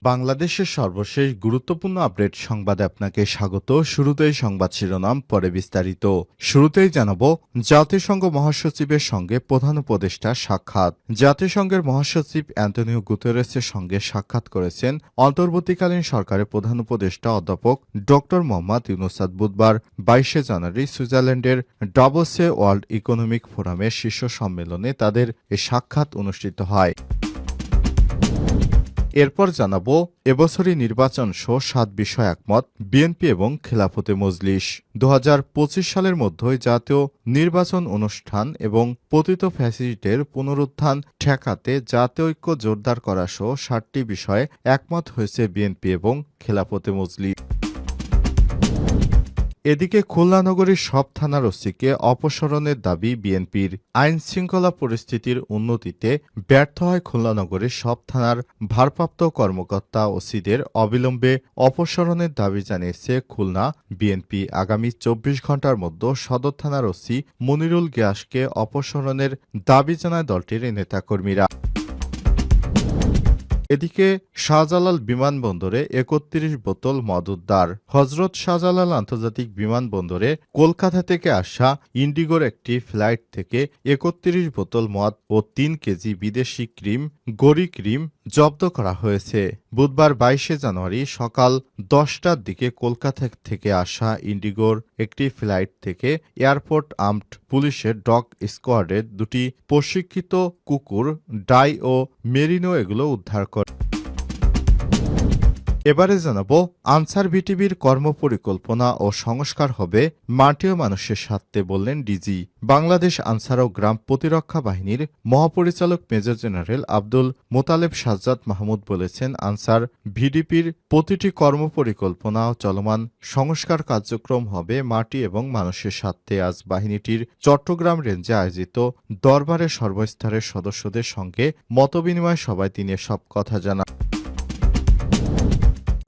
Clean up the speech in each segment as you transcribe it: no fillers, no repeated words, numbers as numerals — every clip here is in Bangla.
বাংলাদেশের সর্বশেষ গুরুত্বপূর্ণ আপডেট সংবাদে আপনাকে স্বাগত। শুরুতেই সংবাদ শিরোনাম, পরে বিস্তারিত। শুরুতেই জানাবো, জাতিসংঘ মহাসচিবের সঙ্গে প্রধান উপদেষ্টার সাক্ষাৎ। জাতিসংঘের মহাসচিব অ্যান্টনিও গুতেরেসের সঙ্গে সাক্ষাৎ করেছেন অন্তর্বর্তীকালীন সরকারের প্রধান উপদেষ্টা অধ্যাপক ড মোহাম্মদ ইউনূস বুধবার ২২ জানুয়ারি সুইজারল্যান্ডের ডাভোসে ওয়ার্ল্ড ইকোনমিক ফোরামের শীর্ষ সম্মেলনে তাদের এ সাক্ষাৎ অনুষ্ঠিত হয়। এরপর জানাবো, এবছরই নির্বাচন সহ ৭ বিষয় একমত বিএনপি এবং খেলাফতে মজলিস। ২০২৫ সালের মধ্যেই জাতীয় নির্বাচন অনুষ্ঠান এবং পতিত ফ্যাসিলিটির পুনরুত্থান ঠেকাতে জাতীয় ঐক্য জোরদার করা সহ ৭টি বিষয়ে একমত হয়েছে বিএনপি এবং খেলাফতে মজলিস। এদিকে খুলনা নগরীর সব থানার ওসিকে অপসারণের দাবি বিএনপির। আইনশৃঙ্খলা পরিস্থিতির উন্নতিতে ব্যর্থ হয় খুলনা নগরীর সব থানার ভারপ্রাপ্ত কর্মকর্তা ওসিদের অবিলম্বে অপসারণের দাবি জানিয়েছে খুলনা বিএনপি। আগামী ২৪ ঘণ্টার মধ্যে সদর থানার ওসি মনিরুল গিয়াসকে অপসারণের দাবি জানায় দলটির নেতাকর্মীরা। এদিকে শাহজালাল বিমানবন্দরে ৩১ বোতল মদ উদ্ধার। হজরত শাহজালাল আন্তর্জাতিক বিমানবন্দরে কলকাতা থেকে আসা ইন্ডিগোর একটি ফ্লাইট থেকে ৩১ বোতল মদ ও ৩ কেজি বিদেশি গরি ক্রিম জব্দ করা হয়েছে। বুধবার ২২ জানুয়ারি সকাল ১০টার দিকে কলকাতা থেকে আসা ইন্ডিগোর একটি ফ্লাইট থেকে এয়ারপোর্ট আর্মড পুলিশের ডগ স্কোয়াডের ২টি প্রশিক্ষিত কুকুর ডাই ও মেরিনো এগুলো উদ্ধার করে। এবারে জানাবো, আনসার ভিটিবির কর্মপরিকল্পনা ও সংস্কার হবে মাটি ও মানুষের স্বার্থে, বললেন ডিজি। বাংলাদেশ আনসার ও গ্রাম প্রতিরক্ষা বাহিনীর মহাপরিচালক মেজর জেনারেল আব্দুল মোতালেব সাজ্জাদ মাহমুদ বলেছেন, আনসার ভিডিপির প্রতিটি কর্মপরিকল্পনা ও চলমান সংস্কার কার্যক্রম হবে মাটি এবং মানুষের স্বার্থে। আজ বাহিনীটির চট্টগ্রাম রেঞ্জে আয়োজিত দরবারে সর্বস্তরের সদস্যদের সঙ্গে মতবিনিময় সভায় তিনি সব কথা জানান।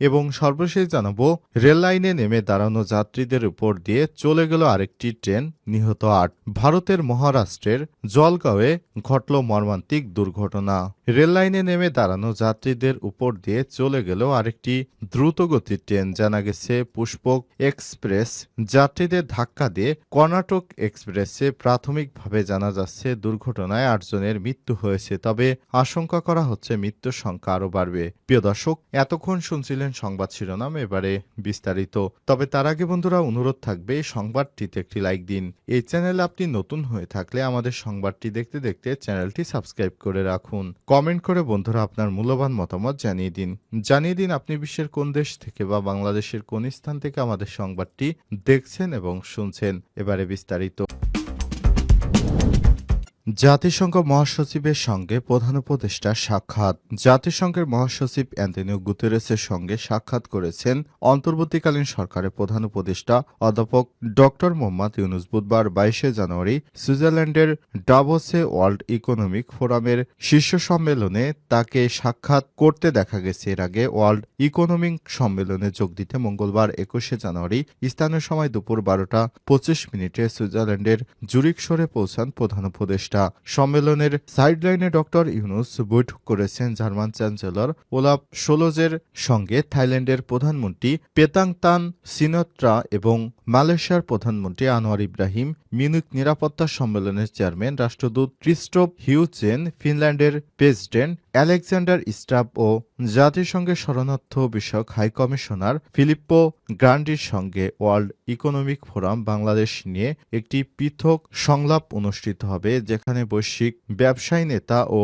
এবং সর্বশেষ জানাবো, রেল লাইনে নেমে দাঁড়ানো যাত্রীদের উপর দিয়ে চলে গেল আরেকটি ট্রেন, নিহত ৮। ভারতের মহারাষ্ট্রের জলগাঁওয়ে ঘটল মর্মান্তিক দুর্ঘটনা। রেল লাইনে নেমে দাঁড়ানো যাত্রীদের উপর দিয়ে চলে গেল আরেকটি দ্রুতগতির ট্রেন। জানা গেছে, পুষ্পক এক্সপ্রেস যাত্রীদের ধাক্কা দিয়ে কর্ণাটক এক্সপ্রেসে। প্রাথমিকভাবে জানা যাচ্ছে দুর্ঘটনায় ৮ জনের মৃত্যু হয়েছে, তবে আশঙ্কা করা হচ্ছে মৃত্যুর সংখ্যা আরও বাড়বে। প্রিয় দর্শক, এতক্ষণ শুনছিলেন সংবাদ শিরোনাম, এবারে বিস্তারিত। তবে তার আগে বন্ধুরা, অনুরোধ থাকবে সংবাদটিতে একটি লাইক দিন। এই চ্যানেলে আপনি নতুন হয়ে থাকলে আমাদের সংবাদটি দেখতে দেখতে চ্যানেলটি সাবস্ক্রাইব করে রাখুন। কমেন্ট করে বন্ধুরা আপনার মূল্যবান মতামত জানিয়ে দিন আপনি বিশ্বের কোন দেশ থেকে বা বাংলাদেশের কোন স্থান থেকে আমাদের সংবাদটি দেখছেন এবং শুনছেন। এবারে বিস্তারিত। জাতিসংঘ মহাসচিবের সঙ্গে প্রধান উপদেষ্টার সাক্ষাৎ। জাতিসংঘের মহাসচিব অ্যান্টনিও গুতেরেসের সঙ্গে সাক্ষাৎ করেছেন অন্তর্বর্তীকালীন সরকারের প্রধান উপদেষ্টা অধ্যাপক ড মোহাম্মদ ইউনূস বুধবার ২২ জানুয়ারি সুইজারল্যান্ডের ডাভোসে ওয়ার্ল্ড ইকোনমিক ফোরামের শীর্ষ সম্মেলনে তাকে সাক্ষাৎ করতে দেখা গেছে। এর আগে ওয়ার্ল্ড ইকোনমিক সম্মেলনে যোগ দিতে মঙ্গলবার ২১ জানুয়ারি স্থানীয় সময় দুপুর ১২টা ২৫ সুইজারল্যান্ডের জুরিখ শহরে পৌঁছান প্রধান উপদেষ্টা। সম্মেলনের সাইডলাইনে ড ইউনূস বৈঠক করেছেন জার্মান চ্যান্সেলর ওলাফ শোলজের সঙ্গে, থাইল্যান্ডের প্রধানমন্ত্রী পেতাংতান সিনত্রা এবং মালয়েশিয়ার প্রধানমন্ত্রী আনোয়ার ইব্রাহিম। মিউনিখ নিরাপত্তা সম্মেলনের চেয়ারম্যান রাষ্ট্রদূত ক্রিস্টোফ হিউচেন, ফিনল্যান্ডের প্রেসিডেন্ট আলেকজান্ডার স্টাব ও জাতিসংঘের শরণার্থ বিষয়ক হাইকমিশনার ফিলিপ্পো গ্রান্ডির সঙ্গে ওয়ার্ল্ড ইকোনমিক ফোরাম বাংলাদেশ নিয়ে একটি পৃথক সংলাপ অনুষ্ঠিত হবে, যেখানে বৈশ্বিক ব্যবসায়ী নেতা ও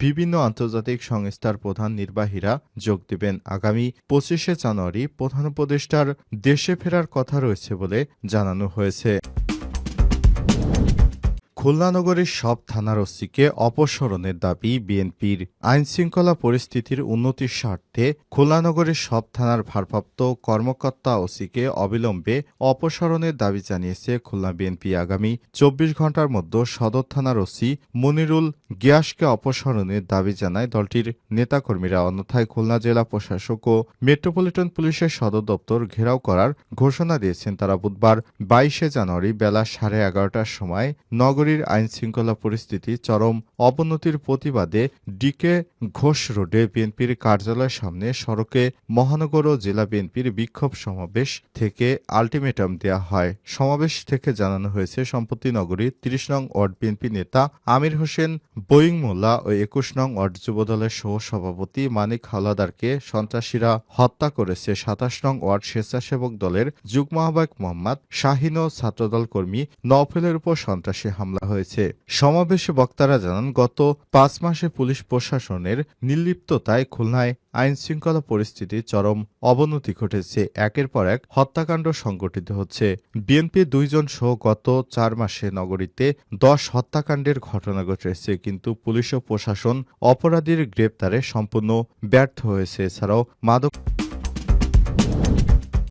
বিভিন্ন আন্তর্জাতিক সংস্থার প্রধান নির্বাহীরা যোগ দেবেন। আগামী ২৫ জানুয়ারি প্রধান উপদেষ্টার দেশে ফেরার কথা রয়েছে বলে জানানো হয়েছে। খুলনা নগরীর সব থানার ওসিকে অপসারণের দাবি বিএনপির। আইনশৃঙ্খলা পরিস্থিতির উন্নতির স্বার্থে খুলনা নগরীর সব থানার ভারপ্রাপ্ত কর্মকর্তা ওসিকে অবিলম্বে অপসারণের দাবি জানিয়েছে খুলনা বিএনপি। আগামী ২৪ ঘণ্টার মধ্যে সদর থানার ওসি মনিরুল গিয়াসকে অপসারণের দাবি জানায় দলটির নেতাকর্মীরা। অন্যথায় খুলনা জেলা প্রশাসক ও মেট্রোপলিটন পুলিশের সদর দপ্তর ঘেরাও করার ঘোষণা দিয়েছেন তারা। বুধবার ২২ জানুয়ারি বেলা 11:30টার সময় নগরীর নগরীর আইনশৃঙ্খলা পরিস্থিতি চরম অবনতির প্রতিবাদে ডিকে ঘোষ রোডে বিএনপির কার্যালয়ের সামনে সড়কে মহানগর ও জেলা বিএনপির বিক্ষোভ সমাবেশ থেকে আলটিমেটাম দেয়া হয়। সমাবেশ থেকে জানানো হয়েছে, সম্প্রতি নগরীর ৩০ নং ওয়ার্ড বিএনপি নেতা আমির হোসেন বইং মোল্লা ও ২১ নং ওয়ার্ড যুবদলের সহ সভাপতি মানিক হাওলাদারকে সন্ত্রাসীরা হত্যা করেছে। ২৭ নং ওয়ার্ড স্বেচ্ছাসেবক দলের যুগ্ম আহ্বায়ক মোহাম্মদ শাহিন ও ছাত্রদল কর্মী নওফেলের উপর সন্ত্রাসী হামলা হয়েছে। সমাবেশে বক্তারা জানান, গত ৫ মাসে পুলিশ প্রশাসনের নির্লিপ্ততায় খুলনায় আইনশৃঙ্খলা পরিস্থিতির চরম অবনতি ঘটেছে। একের পর এক হত্যাকাণ্ড সংঘটিত হচ্ছে। বিএনপি ২ জন সহ গত ৪ মাসে নগরীতে ১০ হত্যাকাণ্ডের ঘটনা ঘটেছে, কিন্তু পুলিশ ও প্রশাসন অপরাধীর গ্রেপ্তারে সম্পূর্ণ ব্যর্থ হয়েছে। এছাড়াও মাদক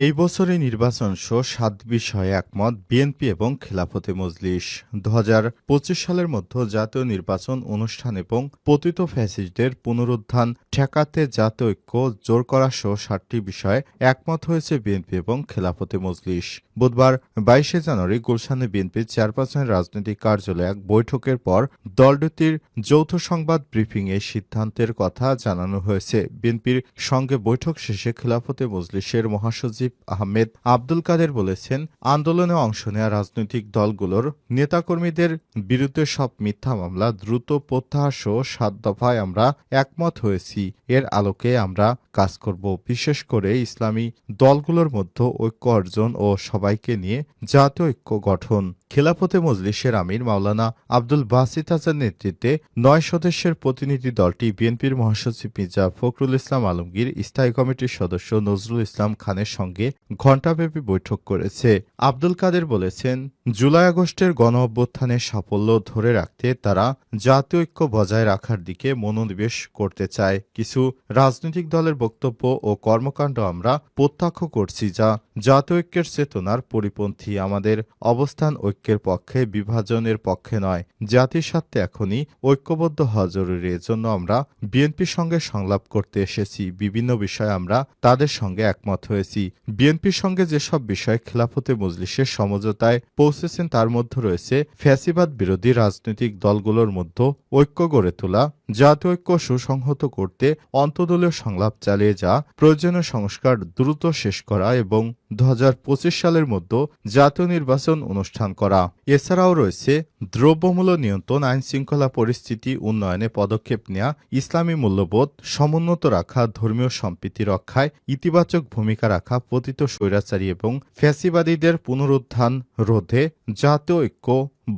এই বছরের নির্বাচন সহ ৭ বিষয়ে একমত বিএনপি এবং খেলাফতে মজলিস। ২০২৫ সালের মধ্যে জাতীয় নির্বাচন অনুষ্ঠান এবং পতিত ফ্যাসিস্টদের পুনরুত্থান ঠেকাতে জাতীয় ঐক্য জোর করা সহ ৭টি বিষয়ে একমত হয়েছে বিএনপি এবং খেলাফতে মজলিস। বুধবার ২২ জানুয়ারি গুলশানে বিএনপির চেয়ারপারসনের রাজনৈতিক কার্যালয়ে এক বৈঠকের পর দল দুটির যৌথ সংবাদ ব্রিফিংয়ে সিদ্ধান্তের কথা জানানো হয়েছে। বিএনপির সঙ্গে বৈঠক শেষে খেলাফতে মজলিসের মহাসচিব আহমেদ আব্দুল কাদের বলেছেন, আন্দোলনে অংশ নেওয়া রাজনৈতিক দলগুলোর নেতাকর্মীদের বিরুদ্ধে সব মিথ্যা মামলা দ্রুত প্রত্যাহার সহ ৭ দফায় আমরা একমত হয়েছি। এর আলোকে আমরা কাজ করব। বিশেষ করে ইসলামী দলগুলোর মধ্যে ঐক্য অর্জন ও সবাইকে নিয়ে জাতীয় ঐক্য গঠন। খেলাফতে মজলিসের আমির মাওলানা আব্দুল বাসিত হাসান নেতৃত্বে ৯ সদস্যের প্রতিনিধি দলটি বিএনপির মহাসচিব মির্জা ফখরুল ইসলাম আলমগীর, স্থায়ী কমিটির সদস্য নজরুল ইসলাম খানের সঙ্গে ঘণ্টাব্যাপী বৈঠক করেছে। আব্দুল কাদের বলেছেন, জুলাই আগস্টের গণ অভ্যুত্থানের সাফল্য ধরে রাখতে তারা জাতীয় ঐক্য বজায় রাখার দিকে মনোনিবেশ করতে চায়। কিছু রাজনৈতিক দলের বক্তব্য ও কর্মকাণ্ড আমরা প্রত্যক্ষ করছি, যা জাতীয় ঐক্যের চেতনার পরিপন্থী। আমাদের অবস্থান ঐক্যের পক্ষে, বিভাজনের পক্ষে নয়। জাতির স্বার্থে এখনই ঐক্যবদ্ধ হওয়া জরুরি। এজন্য আমরা বিএনপির সঙ্গে সংলাপ করতে এসেছি। বিভিন্ন বিষয়ে আমরা তাদের সঙ্গে একমত হয়েছি। বিএনপির সঙ্গে যেসব বিষয়ে খেলাফতে মজলিসের সমঝোতায় পৌঁছেছেন তার মধ্যে রয়েছে ফ্যাসিবাদ বিরোধী রাজনৈতিক দলগুলোর মধ্যে ঐক্য গড়ে তোলা, জাতীয় ঐক্য সুসংহত করতে অন্তর্দলীয় সংলাপ চালিয়ে যা প্রয়োজনীয় সংস্কার দ্রুত শেষ করা এবং ২০২৫ সালের মধ্যে জাতীয় নির্বাচন অনুষ্ঠান করা। এছাড়াও রয়েছে দ্রব্যমূল্য নিয়ন্ত্রণ, আইনশৃঙ্খলা পরিস্থিতি উন্নয়নে পদক্ষেপ নেওয়া, ইসলামী মূল্যবোধ সমুন্নত রাখা, ধর্মীয় সম্প্রীতি রক্ষায় ইতিবাচক ভূমিকা রাখা, পতিত স্বৈরাচারী এবং ফ্যাসিবাদীদের পুনরুত্থান রোধে জাতীয় ঐক্য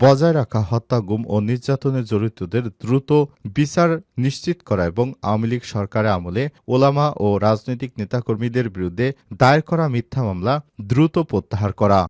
বজায় রাখা, হত্যা, গুম ও নির্যাতনে জড়িতদের দ্রুত বিচার নিশ্চিত করা এবং আওয়ামী লীগ সরকারের আমলে ওলামা ও রাজনৈতিক নেতাকর্মীদের বিরুদ্ধে দায়ের করা মিথ্যা মামলা দ্রুত প্রত্যাহার করা।